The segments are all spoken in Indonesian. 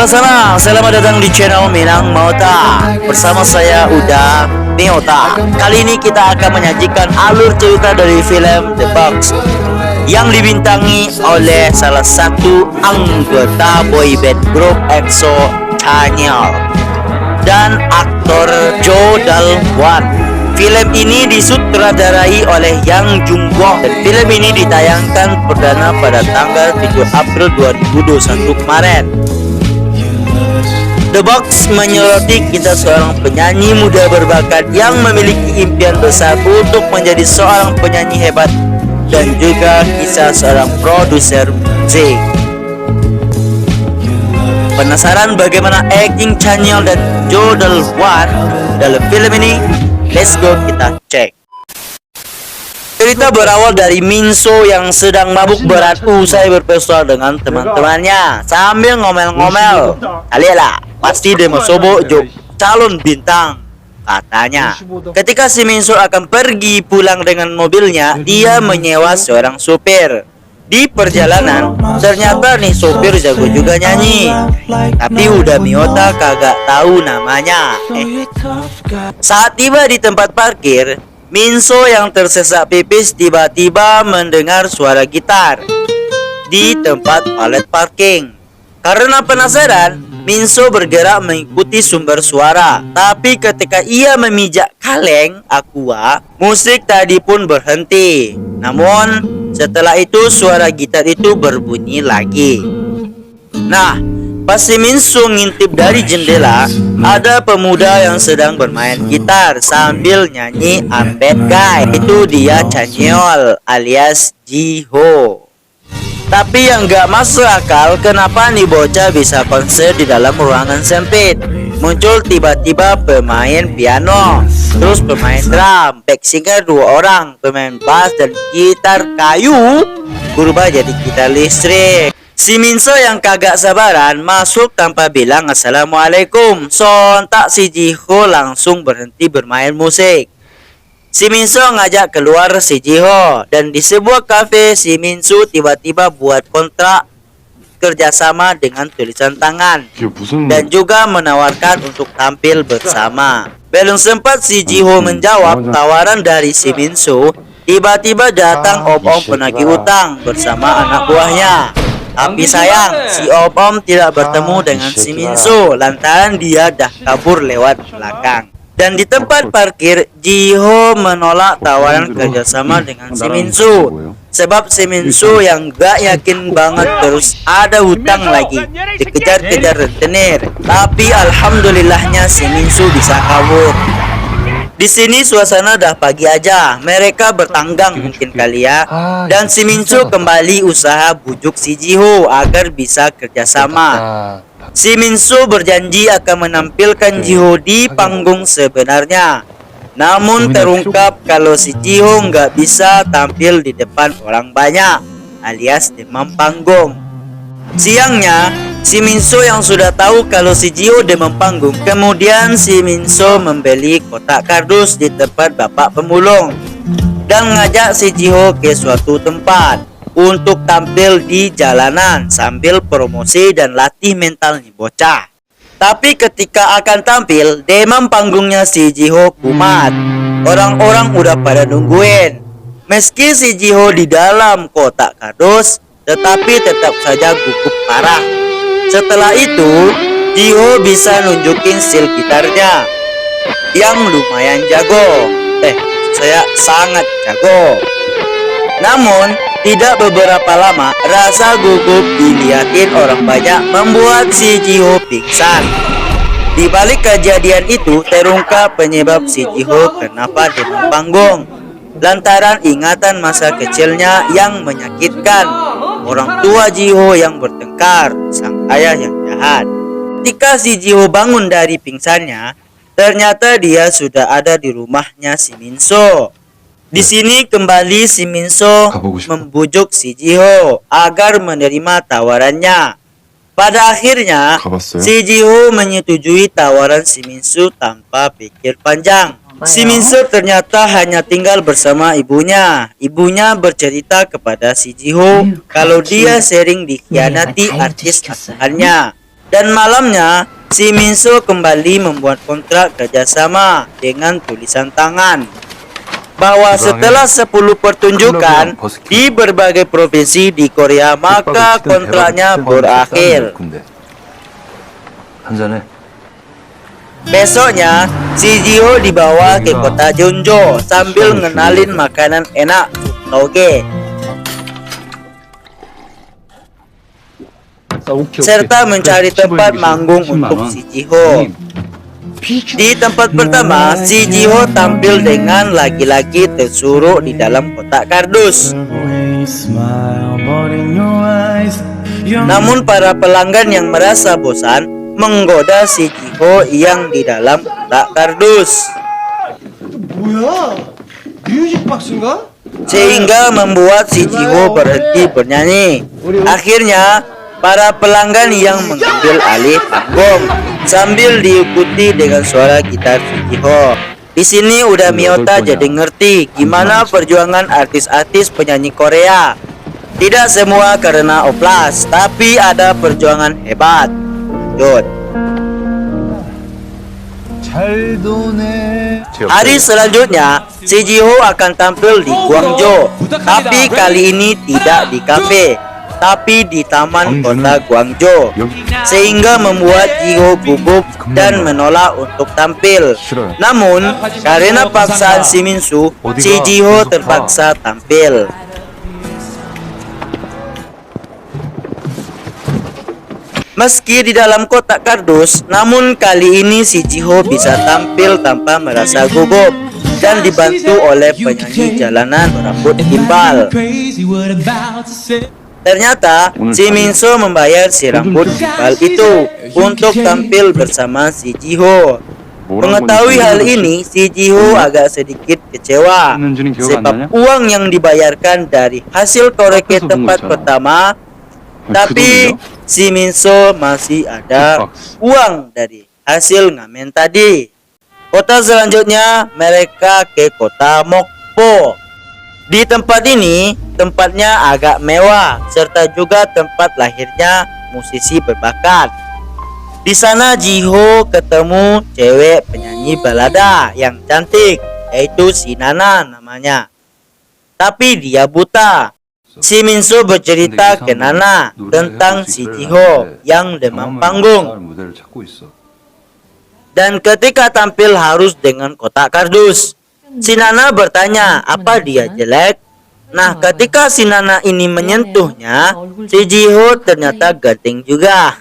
Halo sana, selamat datang di channel Minang Mauta. Bersama saya Uda Miota. Kali ini kita akan menyajikan alur cerita dari film The Box yang dibintangi oleh salah satu anggota boyband grup EXO, Chanyeol, dan aktor Jo Dal-hwan. Film ini disutradarai oleh Yang Jung-wook dan film ini ditayangkan perdana pada tanggal 7 April 2021 kemarin. The Box menyoroti kisah seorang penyanyi muda berbakat yang memiliki impian besar untuk menjadi seorang penyanyi hebat dan juga kisah seorang produser musik. Penasaran bagaimana acting Chanyeol dan Jo Dal-hwan dalam film ini? Let's go kita cek. Cerita berawal dari Minso yang sedang mabuk berat usai berpesta dengan teman-temannya sambil ngomel-ngomel. Alialah, pasti demo sobo jo calon bintang, katanya. Ketika si Minso akan pergi pulang dengan mobilnya, dia menyewa seorang supir. Di perjalanan, ternyata nih sopir jago juga nyanyi, tapi udah Miota kagak tahu namanya. Saat tiba di tempat parkir, Minso yang tersesak pipis tiba-tiba mendengar suara gitar di tempat valet parking. Karena penasaran, Minso bergerak mengikuti sumber suara. Tapi ketika ia memijak kaleng aqua, musik tadi pun berhenti. Namun setelah itu suara gitar itu berbunyi lagi. Nah, pas si Minso ngintip dari jendela, ada pemuda yang sedang bermain gitar sambil nyanyi I'm Bad Guy. Itu dia Chanyeol alias Jiho. Tapi yang gak masuk akal, kenapa nih bocah bisa konser di dalam ruangan sempit? Muncul tiba-tiba pemain piano, terus pemain drum, back singer 2 orang, pemain bass dan gitar kayu berubah jadi gitar listrik. Si Minso yang kagak sabaran masuk tanpa bilang assalamualaikum. Sontak si Jiho langsung berhenti bermain musik. Si Minso ngajak keluar si Jiho, dan di sebuah kafe si Minso tiba-tiba buat kontrak kerjasama dengan tulisan tangan dan juga menawarkan untuk tampil bersama. Belum sempat si Jiho menjawab tawaran dari si Minso, tiba-tiba datang om-om penagih utang bersama anak buahnya. Tapi sayang, si om-om tidak bertemu dengan si Minso lantaran dia dah kabur lewat belakang. Dan di tempat parkir, Jiho menolak tawaran kerjasama dengan si Minso. Sebab si Minso yang gak yakin banget terus ada hutang lagi, dikejar-kejar rentenir. Tapi alhamdulillahnya si Minso bisa kabur. Di sini suasana dah pagi aja, mereka bertanggang mungkin kali ya. Dan si Minso kembali usaha bujuk si Jiho agar bisa kerjasama. Si Minso berjanji akan menampilkan Jiho di panggung sebenarnya. Namun terungkap kalau si Jiho nggak bisa tampil di depan orang banyak, alias demam panggung. Siangnya, si Minso yang sudah tahu kalau si Jiho demam panggung, kemudian si Minso membeli kotak kardus di tempat bapak pemulung dan ngajak si Jiho ke suatu tempat untuk tampil di jalanan sambil promosi dan latih mental nih bocah. Tapi ketika akan tampil, demam panggungnya si Jiho kumat. Orang-orang udah pada nungguin. Meski si Jiho di dalam kotak kardus, tetapi tetap saja gugup parah. Setelah itu, Jiho bisa nunjukin skill gitarnya yang lumayan jago. Saya sangat jago. Namun tidak beberapa lama, rasa gugup dilihatin orang banyak membuat si Jiho pingsan. Di balik kejadian itu terungkap penyebab si Jiho kenapa demam panggung, lantaran ingatan masa kecilnya yang menyakitkan, orang tua Jiho yang bertengkar, sang ayah yang jahat. Ketika si Jiho bangun dari pingsannya, ternyata dia sudah ada di rumahnya si Minso. Di sini kembali si Minso membujuk si Jiho agar menerima tawarannya. Pada akhirnya, si Jiho menyetujui tawaran si Minso tanpa pikir panjang. Si Minso ternyata hanya tinggal bersama ibunya. Ibunya bercerita kepada si Jiho kalau dia sering dikhianati artis asuhannya. Dan malamnya, si Minso kembali membuat kontrak kerjasama dengan tulisan tangan bahwa setelah 10 pertunjukan di berbagai provinsi di Korea, maka kontraknya berakhir. Besoknya, si Jiho dibawa ke kota Jeonjo sambil ngenalin makanan enak toge, serta mencari tempat manggung untuk si Jiho. Di tempat pertama, si Jiho tampil dengan laki-laki tersuruh di dalam kotak kardus. Namun para pelanggan yang merasa bosan menggoda si Jiho yang di dalam kotak kardus, sehingga membuat si Jiho berhenti bernyanyi. Akhirnya, para pelanggan yang mengambil alih panggung sambil diikuti dengan suara gitar si Jiho. Di sini udah Miyota jadi ngerti gimana perjuangan artis-artis penyanyi Korea. Tidak semua karena oplas, tapi ada perjuangan hebat. Lanjut. Hari selanjutnya, si Jiho akan tampil di Gwangju, tapi kali ini tidak di kafe, tapi di taman kota Gwangju, sehingga membuat Jiho gugup dan menolak untuk tampil. Namun, karena paksaan si Minsu, si Jiho terpaksa tampil. Meski di dalam kotak kardus, namun kali ini si Jiho bisa tampil tanpa merasa gugup dan dibantu oleh penyanyi jalanan berambut gimbal. Ternyata si Minso membayar si rambut gimbal itu untuk tampil bersama si Jiho. Mengetahui hal ini, si Jiho agak sedikit kecewa sebab uang yang dibayarkan dari hasil koreke tempat pertama, tapi si Minso masih ada uang dari hasil ngamen tadi. Kota selanjutnya mereka ke kota Mokpo. Di tempat ini, tempatnya agak mewah serta juga tempat lahirnya musisi berbakat. Di sana Jiho ketemu cewek penyanyi balada yang cantik, yaitu si Nana namanya. Tapi dia buta. Si Minso bercerita ke Nana tentang si Jiho yang demam panggung. Dan ketika tampil harus dengan kotak kardus. Si Nana bertanya apa dia jelek. Nah, ketika si Nana ini menyentuhnya, si Jiho ternyata ganteng juga.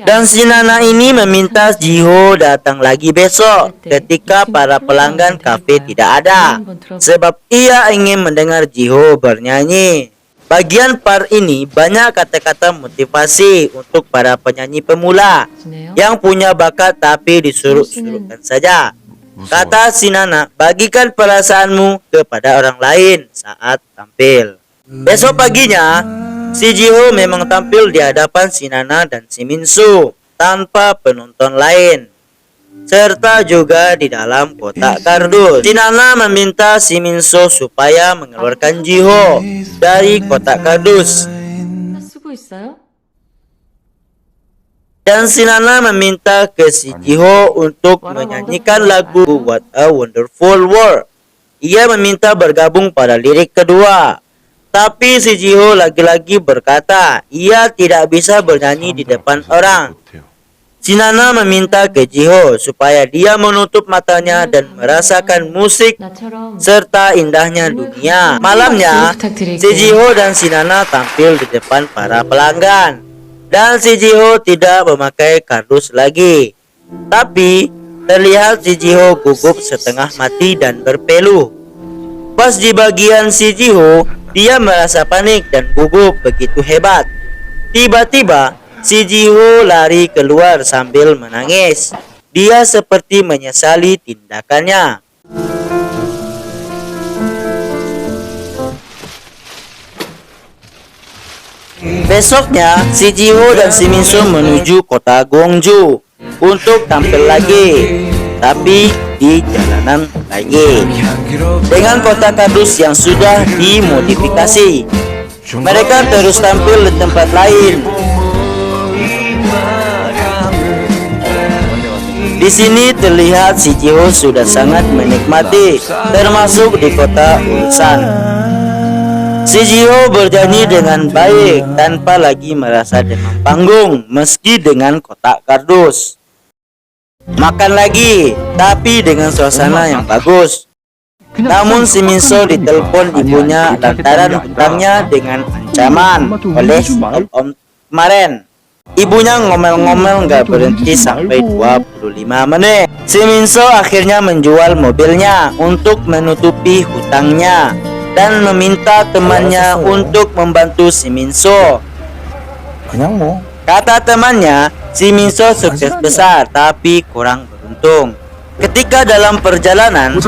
Dan si Nana ini meminta Jiho datang lagi besok ketika para pelanggan kafe tidak ada, sebab ia ingin mendengar Jiho bernyanyi. Bagian part ini banyak kata-kata motivasi untuk para penyanyi pemula yang punya bakat tapi disuruh-suruhkan saja. Kata si Nana, bagikan perasaanmu kepada orang lain saat tampil. Besok paginya, si Jiho memang tampil di hadapan si Nana dan si Minsu tanpa penonton lain, serta juga di dalam kotak kardus. Si Nana meminta si Minsu supaya mengeluarkan Jiho dari kotak kardus. Dan si Nana meminta ke si Jiho untuk menyanyikan lagu What a Wonderful World. Ia meminta bergabung pada lirik kedua. Tapi si Jiho lagi-lagi berkata ia tidak bisa bernyanyi di depan orang. Si Nana meminta ke Jiho supaya dia menutup matanya dan merasakan musik serta indahnya dunia. Malamnya, si Jiho dan si Nana tampil di depan para pelanggan. Dan si Jiho tidak memakai kardus lagi. Tapi terlihat si Jiho gugup setengah mati dan berpeluh. Pas di bagian si Jiho, dia merasa panik dan gugup begitu hebat. Tiba-tiba si Jiho lari keluar sambil menangis. Dia seperti menyesali tindakannya. Besoknya, si Jiho dan si Minso menuju kota Gwangju untuk tampil lagi, tapi di jalanan lagi dengan kotak kardus yang sudah dimodifikasi. Mereka terus tampil di tempat lain. Di sini terlihat si Jiho sudah sangat menikmati, termasuk di kota Ulsan. Si Jiho bernyanyi dengan baik tanpa lagi merasa demam panggung, meski dengan kotak kardus. Makan lagi, tapi dengan suasana yang bagus. Namun si Minso ditelepon ibunya lantaran hutangnya dengan ancaman oleh si om kemarin. Ibunya ngomel-ngomel gak berhenti sampai 25 menit. Si Minso akhirnya menjual mobilnya untuk menutupi hutangnya dan meminta temannya untuk membantu si Minso. Kata temannya, si Minso sukses besar tapi kurang beruntung. Ketika dalam perjalanan,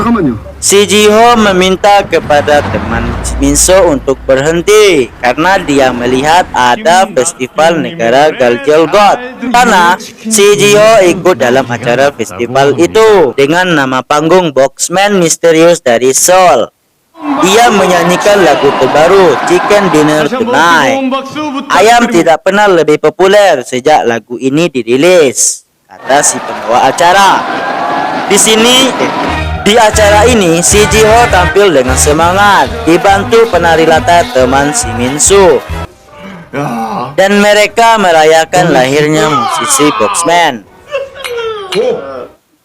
si Jiho meminta kepada teman si Minso untuk berhenti karena dia melihat ada festival negara Galjelgot. Karena si Jiho ikut dalam acara festival itu dengan nama panggung Boxman Misterius dari Seoul. Ia menyanyikan lagu terbaru Chicken Dinner Tonight. Ayam tidak pernah lebih populer sejak lagu ini dirilis, kata si pembawa acara. Di acara ini, si Jiho tampil dengan semangat, dibantu penari latar teman si Minso. Dan mereka merayakan lahirnya musisi Boxman.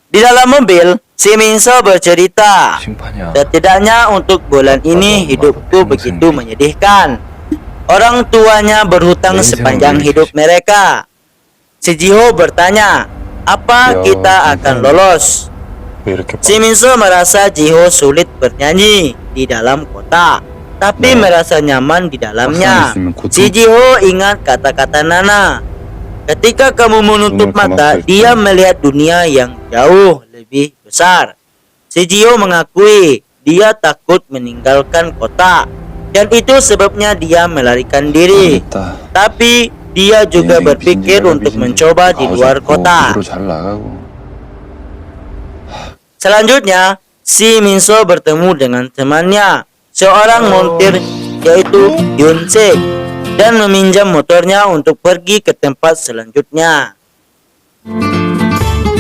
Di dalam mobil, si Minso bercerita, setidaknya untuk bulan ini hidupku begitu menyedihkan. Orang tuanya berhutang sepanjang hidup mereka. Si Jiho bertanya, apa kita akan lolos? Si Minso merasa Jiho sulit bernyanyi di dalam kota, tapi merasa nyaman di dalamnya. Si Jiho ingat kata-kata Nana, ketika kamu menutup mata, dia melihat dunia yang jauh lebih besar. Si Jiho mengakui dia takut meninggalkan kota, dan itu sebabnya dia melarikan diri. Tapi dia juga berpikir untuk mencoba di luar kota. Selanjutnya, si Minso bertemu dengan temannya, seorang montir yaitu Hyun Sik, dan meminjam motornya untuk pergi ke tempat selanjutnya.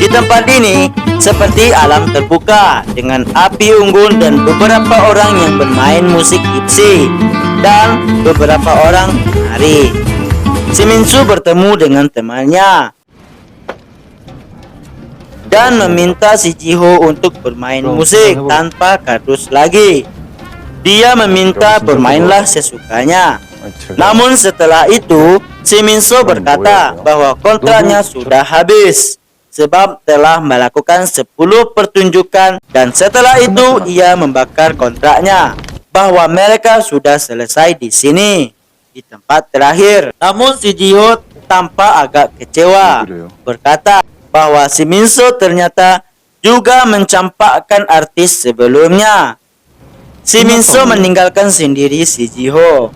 Di tempat ini seperti alam terbuka dengan api unggun dan beberapa orang yang bermain musik gipsy dan beberapa orang menari. Si Minso bertemu dengan temannya dan meminta si Jiho untuk bermain musik tanpa kardus lagi. Dia meminta bermainlah sesukanya. Namun setelah itu, si Minso berkata bahwa kontraknya sudah habis sebab telah melakukan 10 pertunjukan, dan setelah itu ia membakar kontraknya bahwa mereka sudah selesai di sini, di tempat terakhir. Namun si Jiho tampak agak kecewa, berkata bahwa si Minso ternyata juga mencampakkan artis sebelumnya. Si Minso meninggalkan sendiri si Jiho.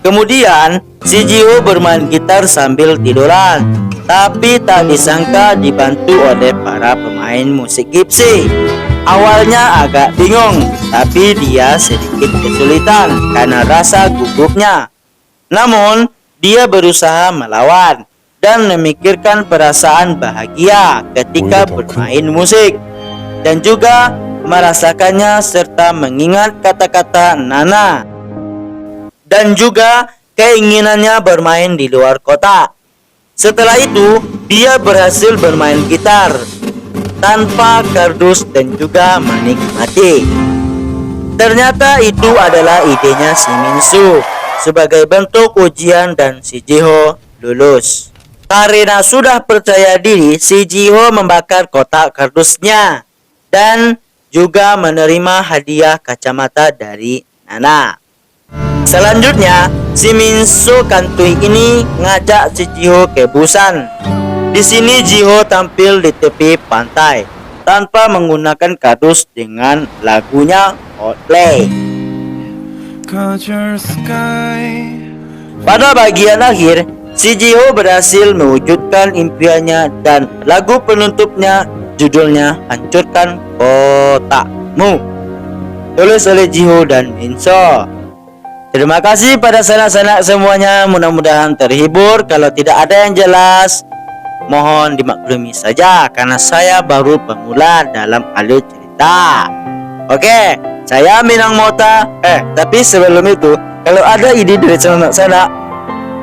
Kemudian si Jiho bermain gitar sambil tiduran, tapi tak disangka dibantu oleh para pemain musik gipsy. Awalnya agak bingung, tapi dia sedikit kesulitan karena rasa gugupnya. Namun dia berusaha melawan dan memikirkan perasaan bahagia ketika bermain musik, dan juga merasakannya serta mengingat kata-kata Nana, dan juga keinginannya bermain di luar kota. Setelah itu, dia berhasil bermain gitar tanpa kardus dan juga menikmati. Ternyata itu adalah idenya si Minso sebagai bentuk ujian, dan si Jiho lulus. Karena sudah percaya diri, si Jiho membakar kotak kardusnya dan juga menerima hadiah kacamata dari Nana. Selanjutnya, si Minso Kantui ini ngajak si Jiho ke Busan. Di sini Jiho tampil di tepi pantai tanpa menggunakan kardus dengan lagunya Otley. Pada bagian akhir, si Jiho berhasil mewujudkan impiannya dan lagu penutupnya judulnya Hancurkan Kotakmu, tulis oleh Jiho dan Minso. Terima kasih pada sanak-sanak semuanya, mudah-mudahan terhibur. Kalau tidak ada yang jelas, mohon dimaklumi saja karena saya baru pemula dalam alur cerita. Oke, saya Minang Mota. Tapi sebelum itu, kalau ada ide dari channel saya,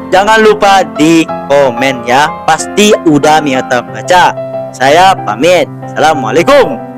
jangan lupa di komen ya. Pasti udah Miata baca. Saya pamit. Assalamualaikum.